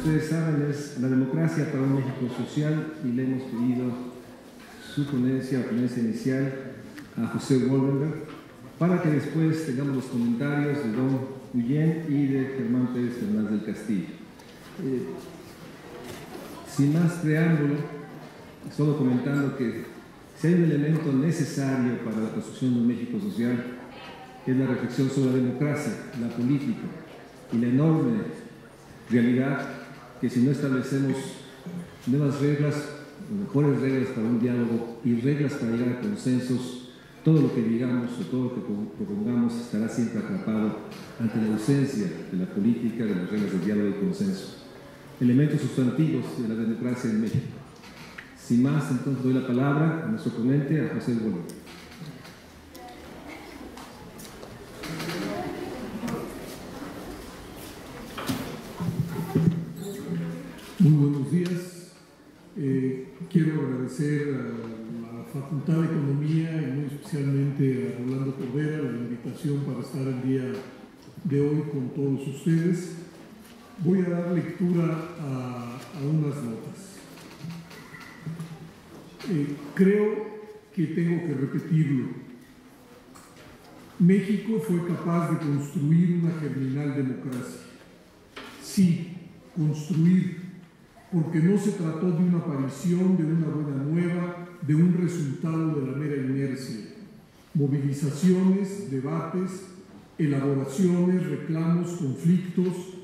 ustedes saben, es La democracia para un México social, y le hemos pedido su ponencia inicial a José Woldenberg, para que después tengamos los comentarios de don Guillén y de Germán Pérez Fernández del Castillo. Sin más preámbulo, solo comentando que si hay un elemento necesario para la construcción de un México social, es la reflexión sobre la democracia, la política y la enorme realidad que si no establecemos nuevas reglas, mejores reglas para un diálogo y reglas para llegar a consensos, todo lo que digamos o todo lo que propongamos estará siempre atrapado ante la ausencia de la política, de las reglas de diálogo y consenso. Elementos sustantivos de la democracia en México. Sin más, entonces doy la palabra a nuestro ponente, a José Woldenberg. Muy buenos días. Quiero agradecer a la Facultad de Economía y muy especialmente a Rolando Cordera la invitación para estar el día de hoy con todos ustedes. Voy a dar lectura a unas notas. Creo que tengo que repetirlo. México fue capaz de construir una germinal democracia. Sí, construir, porque no se trató de una aparición, de una buena nueva, de un resultado de la mera inercia. Movilizaciones, debates, elaboraciones, reclamos, conflictos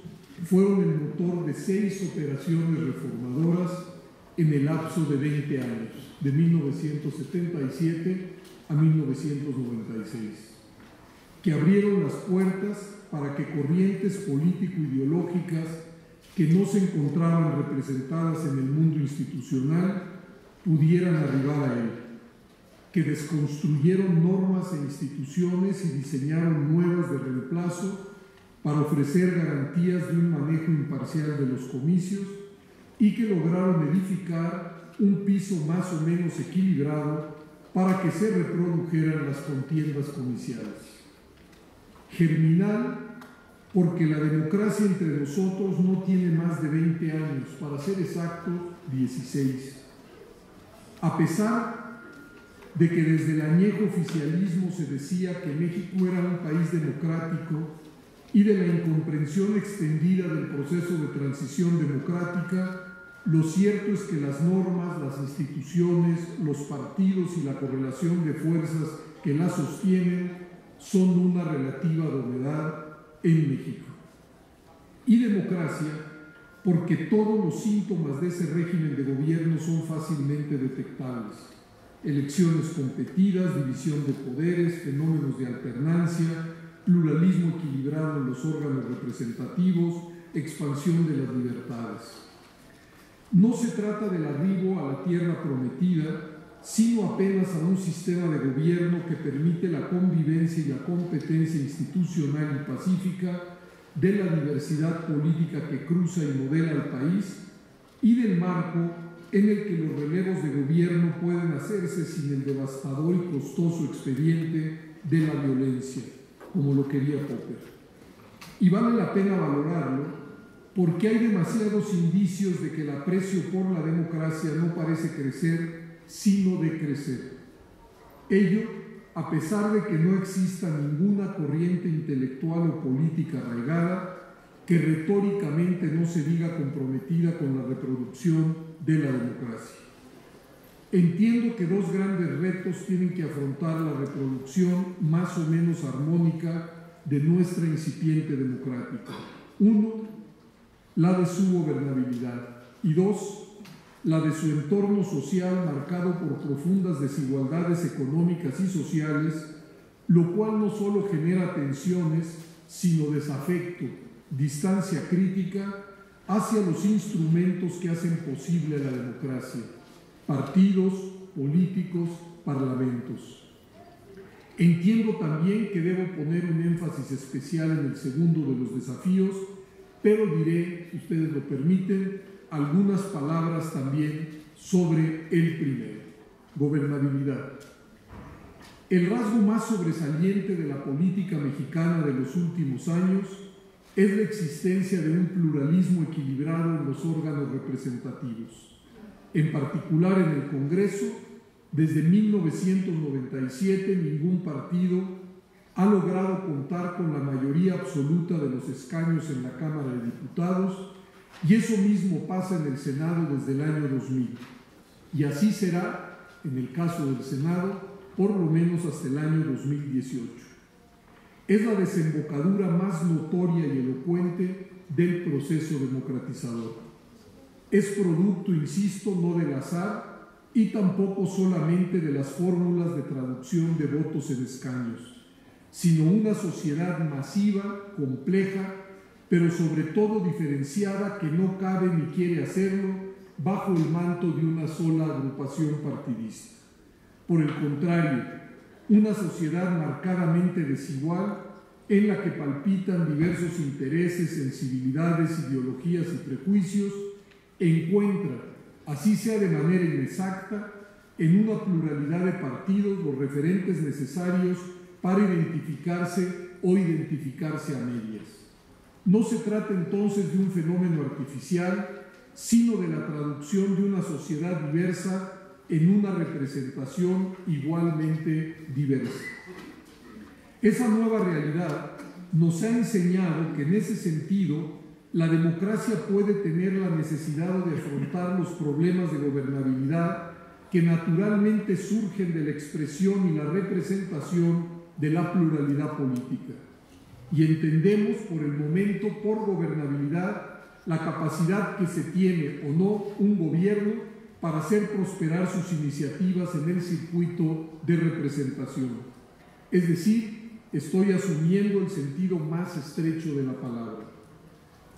fueron el motor de 6 operaciones reformadoras en el lapso de 20 años, de 1977 a 1996, que abrieron las puertas para que corrientes político-ideológicas que no se encontraban representadas en el mundo institucional pudieran arribar a él, que desconstruyeron normas e instituciones y diseñaron nuevas de reemplazo para ofrecer garantías de un manejo imparcial de los comicios y que lograron edificar un piso más o menos equilibrado para que se reprodujeran las contiendas comiciales. Germinal, porque la democracia entre nosotros no tiene más de 20 años, para ser exactos, 16. A pesar de que desde el añejo oficialismo se decía que México era un país democrático y de la incomprensión extendida del proceso de transición democrática, lo cierto es que las normas, las instituciones, los partidos y la correlación de fuerzas que las sostienen son una relativa novedad en México. Y democracia, porque todos los síntomas de ese régimen de gobierno son fácilmente detectables. Elecciones competidas, división de poderes, fenómenos de alternancia, pluralismo equilibrado en los órganos representativos, expansión de las libertades. No se trata del arribo a la tierra prometida, sino apenas a un sistema de gobierno que permite la convivencia y la competencia institucional y pacífica de la diversidad política que cruza y modela el país y del marco en el que los relevos de gobierno pueden hacerse sin el devastador y costoso expediente de la violencia, como lo quería Popper. Y vale la pena valorarlo porque hay demasiados indicios de que el aprecio por la democracia no parece crecer, sino decrecer. Ello, a pesar de que no exista ninguna corriente intelectual o política arraigada que retóricamente no se diga comprometida con la reproducción de la democracia. Entiendo que 2 grandes retos tienen que afrontar la reproducción más o menos armónica de nuestra incipiente democrática. 1, la de su gobernabilidad, y 2, la de su entorno social marcado por profundas desigualdades económicas y sociales, lo cual no solo genera tensiones, sino desafecto, distancia crítica hacia los instrumentos que hacen posible la democracia: partidos, políticos, parlamentos. Entiendo también que debo poner un énfasis especial en el segundo de los desafíos, pero diré, si ustedes lo permiten, algunas palabras también sobre el primero: gobernabilidad. El rasgo más sobresaliente de la política mexicana de los últimos años es la existencia de un pluralismo equilibrado en los órganos representativos. En particular en el Congreso, desde 1997 ningún partido ha logrado contar con la mayoría absoluta de los escaños en la Cámara de Diputados, y eso mismo pasa en el Senado desde el año 2000. Y así será, en el caso del Senado, por lo menos hasta el año 2018. Es la desembocadura más notoria y elocuente del proceso democratizador. Es producto, insisto, no del azar y tampoco solamente de las fórmulas de traducción de votos en escaños, sino una sociedad masiva, compleja, pero sobre todo diferenciada, que no cabe ni quiere hacerlo bajo el manto de una sola agrupación partidista. Por el contrario, una sociedad marcadamente desigual en la que palpitan diversos intereses, sensibilidades, ideologías y prejuicios, encuentra, así sea de manera inexacta, en una pluralidad de partidos los referentes necesarios para identificarse o identificarse a medias. No se trata entonces de un fenómeno artificial, sino de la traducción de una sociedad diversa en una representación igualmente diversa. Esa nueva realidad nos ha enseñado que en ese sentido la democracia puede tener la necesidad de afrontar los problemas de gobernabilidad que naturalmente surgen de la expresión y la representación de la pluralidad política. Y entendemos por el momento por gobernabilidad la capacidad que se tiene o no un gobierno para hacer prosperar sus iniciativas en el circuito de representación. Es decir, estoy asumiendo el sentido más estrecho de la palabra.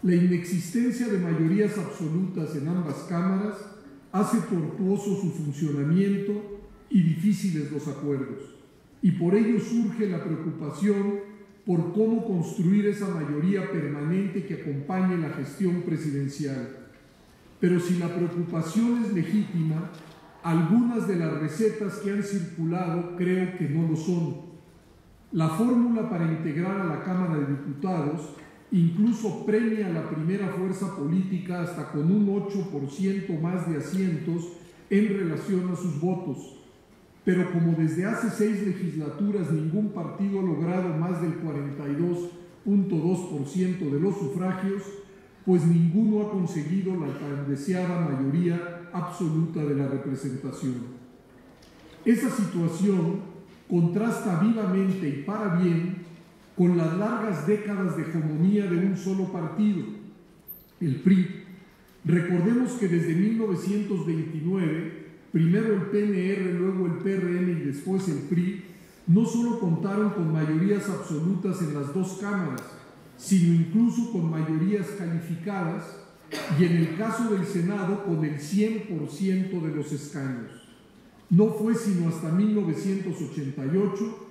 La inexistencia de mayorías absolutas en ambas cámaras hace tortuoso su funcionamiento y difíciles los acuerdos, y por ello surge la preocupación por cómo construir esa mayoría permanente que acompañe la gestión presidencial. Pero si la preocupación es legítima, algunas de las recetas que han circulado creo que no lo son. La fórmula para integrar a la Cámara de Diputados incluso premia a la primera fuerza política hasta con un 8% más de asientos en relación a sus votos. Pero como desde hace 6 legislaturas ningún partido ha logrado más del 42.2% de los sufragios, pues ninguno ha conseguido la tan deseada mayoría absoluta de la representación. Esa situación contrasta vivamente y para bien con las largas décadas de hegemonía de un solo partido, el PRI. Recordemos que desde 1929, primero el PNR, luego el PRM y después el PRI, no solo contaron con mayorías absolutas en las dos cámaras, sino incluso con mayorías calificadas y en el caso del Senado con el 100% de los escaños. No fue sino hasta 1988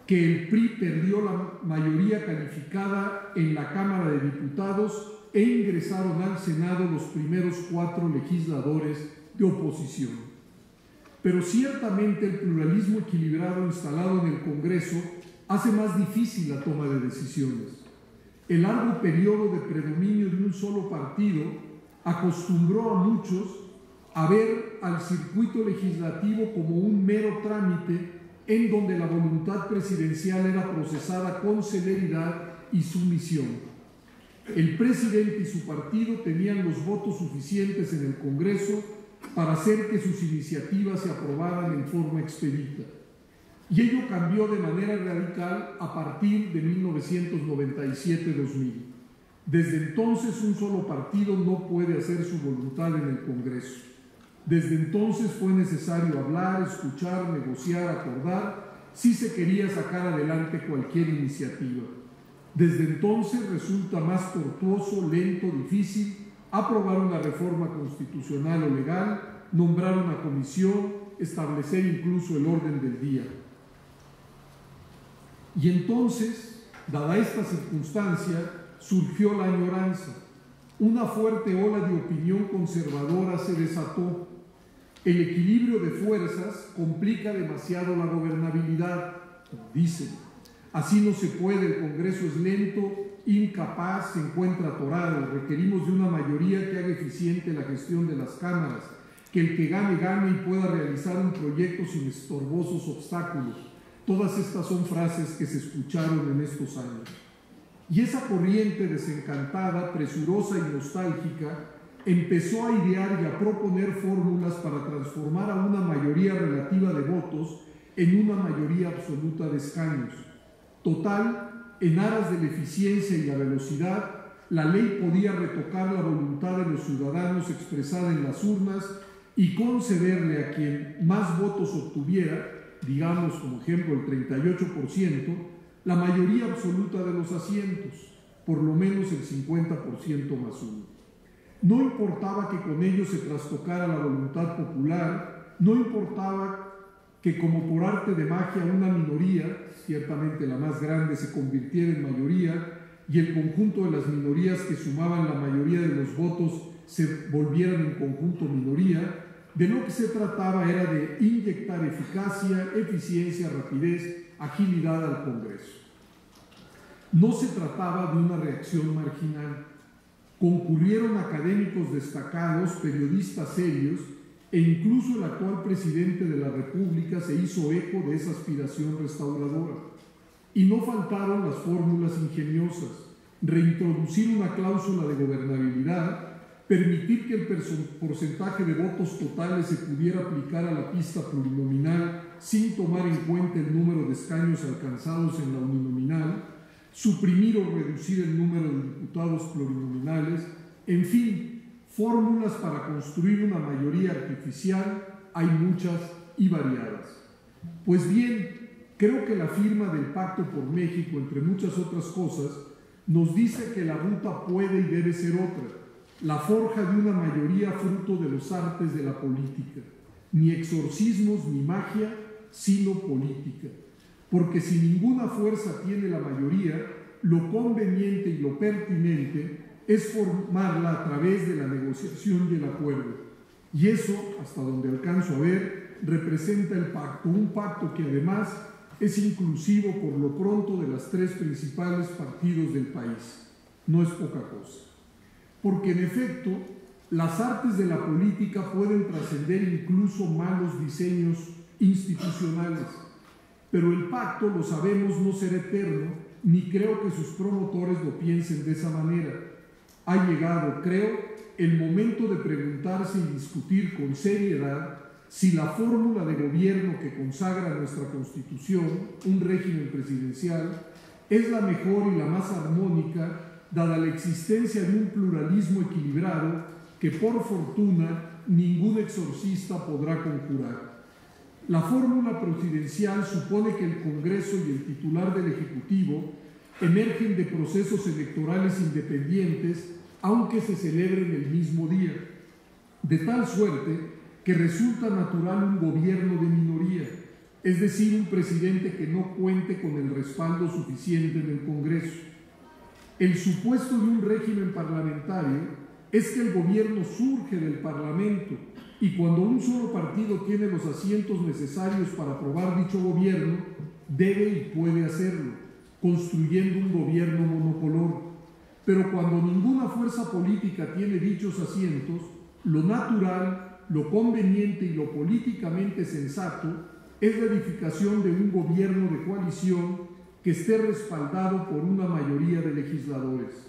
que el PRI perdió la mayoría calificada en la Cámara de Diputados e ingresaron al Senado los primeros 4 legisladores de oposición. Pero ciertamente el pluralismo equilibrado instalado en el Congreso hace más difícil la toma de decisiones. El largo periodo de predominio de un solo partido acostumbró a muchos a ver al circuito legislativo como un mero trámite en donde la voluntad presidencial era procesada con celeridad y sumisión. El presidente y su partido tenían los votos suficientes en el Congreso para hacer que sus iniciativas se aprobaran en forma expedita. Y ello cambió de manera radical a partir de 1997-2000. Desde entonces un solo partido no puede hacer su voluntad en el Congreso. Desde entonces fue necesario hablar, escuchar, negociar, acordar, si se quería sacar adelante cualquier iniciativa. Desde entonces resulta más tortuoso, lento, difícil aprobar una reforma constitucional o legal, nombrar una comisión, establecer incluso el orden del día. Y entonces, dada esta circunstancia, surgió la añoranza. Una fuerte ola de opinión conservadora se desató. El equilibrio de fuerzas complica demasiado la gobernabilidad, dicen. Así no se puede, el Congreso es lento, incapaz, se encuentra atorado. Requerimos de una mayoría que haga eficiente la gestión de las cámaras, que el que gane, gane y pueda realizar un proyecto sin estorbosos obstáculos. Todas estas son frases que se escucharon en estos años. Y esa corriente desencantada, presurosa y nostálgica empezó a idear y a proponer fórmulas para transformar a una mayoría relativa de votos en una mayoría absoluta de escaños. Total, en aras de la eficiencia y la velocidad, la ley podía retocar la voluntad de los ciudadanos expresada en las urnas y concederle a quien más votos obtuviera, digamos como ejemplo el 38%, la mayoría absoluta de los asientos, por lo menos el 50% más uno. No importaba que con ello se trastocara la voluntad popular, no importaba que como por arte de magia una minoría, ciertamente la más grande, se convirtiera en mayoría y el conjunto de las minorías que sumaban la mayoría de los votos se volvieran en conjunto minoría. De lo que se trataba era de inyectar eficacia, eficiencia, rapidez, agilidad al Congreso. No se trataba de una reacción marginal. Concurrieron académicos destacados, periodistas serios, e incluso el actual presidente de la República se hizo eco de esa aspiración restauradora. Y no faltaron las fórmulas ingeniosas: reintroducir una cláusula de gobernabilidad, permitir que el porcentaje de votos totales se pudiera aplicar a la pista plurinominal sin tomar en cuenta el número de escaños alcanzados en la uninominal, suprimir o reducir el número de diputados plurinominales, en fin, fórmulas para construir una mayoría artificial hay muchas y variadas. Pues bien, creo que la firma del Pacto por México, entre muchas otras cosas, nos dice que la ruta puede y debe ser otra, la forja de una mayoría fruto de los artes de la política, ni exorcismos ni magia, sino política. Porque si ninguna fuerza tiene la mayoría, lo conveniente y lo pertinente es formarla a través de la negociación y el acuerdo. Y eso, hasta donde alcanzo a ver, representa el pacto, un pacto que además es inclusivo por lo pronto de las tres principales partidos del país. No es poca cosa. Porque en efecto, las artes de la política pueden trascender incluso malos diseños institucionales. Pero el pacto, lo sabemos, no será eterno, ni creo que sus promotores lo piensen de esa manera. Ha llegado, creo, el momento de preguntarse y discutir con seriedad si la fórmula de gobierno que consagra nuestra Constitución, un régimen presidencial, es la mejor y la más armónica, dada la existencia de un pluralismo equilibrado que, por fortuna, ningún exorcista podrá conjurar. La fórmula presidencial supone que el Congreso y el titular del Ejecutivo emergen de procesos electorales independientes, aunque se celebren el mismo día, de tal suerte que resulta natural un gobierno de minoría, es decir, un presidente que no cuente con el respaldo suficiente del Congreso. El supuesto de un régimen parlamentario es que el gobierno surge del Parlamento y cuando un solo partido tiene los asientos necesarios para aprobar dicho gobierno, debe y puede hacerlo, construyendo un gobierno monocolor. Pero cuando ninguna fuerza política tiene dichos asientos, lo natural, lo conveniente y lo políticamente sensato es la edificación de un gobierno de coalición que esté respaldado por una mayoría de legisladores.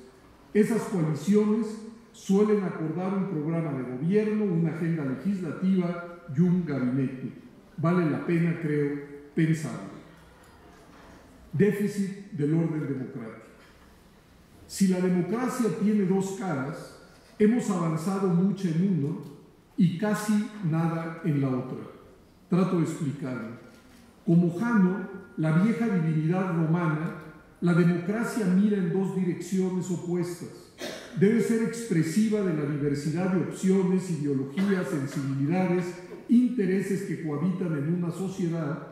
Esas coaliciones suelen acordar un programa de gobierno, una agenda legislativa y un gabinete. Vale la pena, creo, pensarlo. Déficit del orden democrático. Si la democracia tiene dos caras, hemos avanzado mucho en uno y casi nada en la otra. Trato de explicarlo. Como Jano, la vieja divinidad romana, la democracia mira en dos direcciones opuestas. Debe ser expresiva de la diversidad de opciones, ideologías, sensibilidades, intereses que cohabitan en una sociedad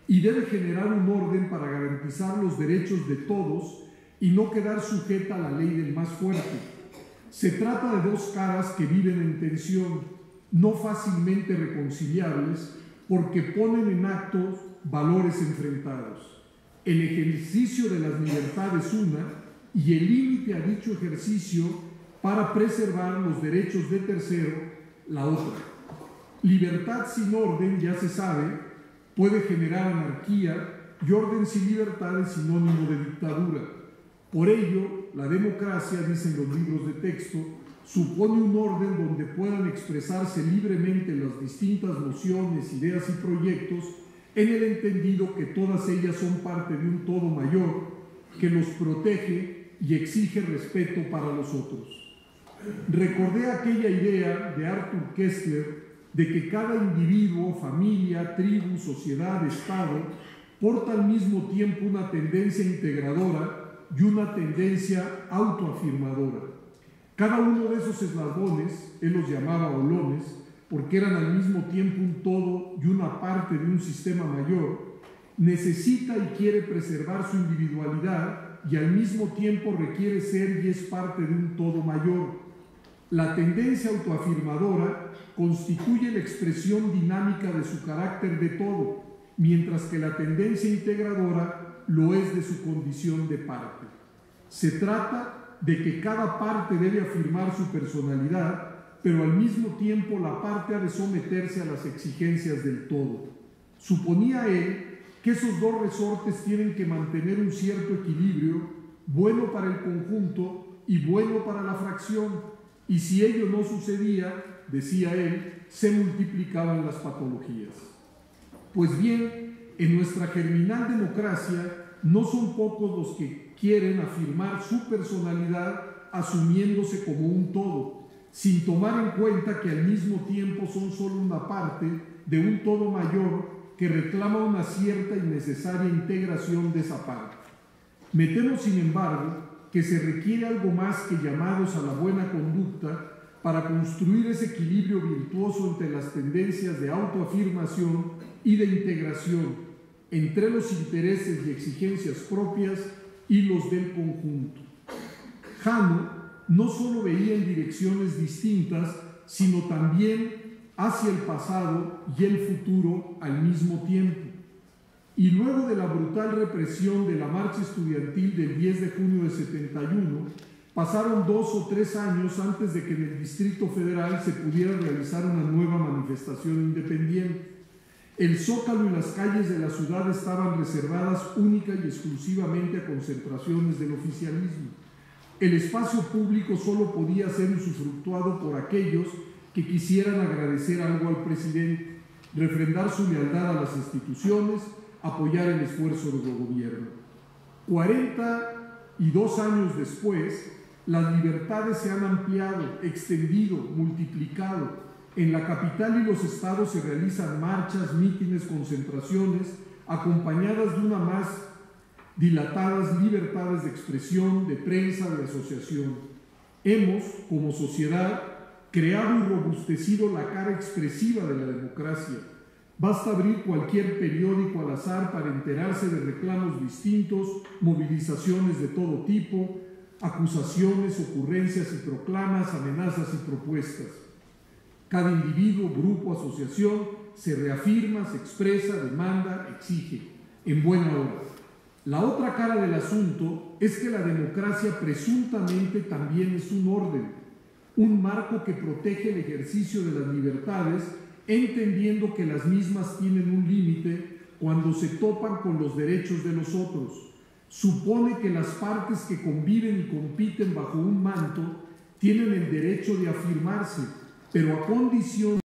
y debe generar un orden para garantizar los derechos de todos y no quedar sujeta a la ley del más fuerte. Se trata de dos caras que viven en tensión, no fácilmente reconciliables, porque ponen en acto valores enfrentados. el ejercicio de las libertades una y el límite a dicho ejercicio para preservar los derechos de tercero la otra. Libertad sin orden, ya se sabe, puede generar anarquía, y orden sin libertad es sinónimo de dictadura. Por ello, la democracia, dicen los libros de texto, supone un orden donde puedan expresarse libremente las distintas nociones, ideas y proyectos, en el entendido que todas ellas son parte de un todo mayor que los protege y exige respeto para los otros. Recordé aquella idea de Arthur Koestler de que cada individuo, familia, tribu, sociedad, estado, porta al mismo tiempo una tendencia integradora y una tendencia autoafirmadora. Cada uno de esos eslabones, él los llamaba olones, porque eran al mismo tiempo un todo y una parte de un sistema mayor, necesita y quiere preservar su individualidad y al mismo tiempo requiere ser y es parte de un todo mayor. La tendencia autoafirmadora constituye la expresión dinámica de su carácter de todo, mientras que la tendencia integradora lo es de su condición de parte. Se trata de que cada parte debe afirmar su personalidad, pero al mismo tiempo la parte ha de someterse a las exigencias del todo. Suponía él que esos dos resortes tienen que mantener un cierto equilibrio, bueno para el conjunto y bueno para la fracción, y si ello no sucedía, decía él, se multiplicaban las patologías. Pues bien, en nuestra germinal democracia no son pocos los que quieren afirmar su personalidad asumiéndose como un todo, sin tomar en cuenta que al mismo tiempo son solo una parte de un todo mayor que reclama una cierta y necesaria integración de esa parte. Me temo, sin embargo, que se requiere algo más que llamados a la buena conducta para construir ese equilibrio virtuoso entre las tendencias de autoafirmación y de integración, entre los intereses y exigencias propias y los del conjunto. Jano no solo veía en direcciones distintas, sino también hacia el pasado y el futuro al mismo tiempo. Y luego de la brutal represión de la marcha estudiantil del 10 de junio de 71, pasaron 2 o 3 años antes de que en el Distrito Federal se pudiera realizar una nueva manifestación independiente. El Zócalo y las calles de la ciudad estaban reservadas única y exclusivamente a concentraciones del oficialismo. El espacio público solo podía ser usufructuado por aquellos que quisieran agradecer algo al presidente, refrendar su lealtad a las instituciones, apoyar el esfuerzo del gobierno. 42 años después, las libertades se han ampliado, extendido, multiplicado. En la capital y los estados se realizan marchas, mítines, concentraciones, acompañadas de una más dilatadas libertades de expresión, de prensa, de asociación. Hemos, como sociedad, creado y robustecido la cara expresiva de la democracia. Basta abrir cualquier periódico al azar para enterarse de reclamos distintos, movilizaciones de todo tipo, acusaciones, ocurrencias y proclamas, amenazas y propuestas. Cada individuo, grupo, asociación se reafirma, se expresa, demanda, exige, en buena hora. La otra cara del asunto es que la democracia presuntamente también es un orden, un marco que protege el ejercicio de las libertades, entendiendo que las mismas tienen un límite cuando se topan con los derechos de los otros. Supone que las partes que conviven y compiten bajo un manto tienen el derecho de afirmarse, pero a condición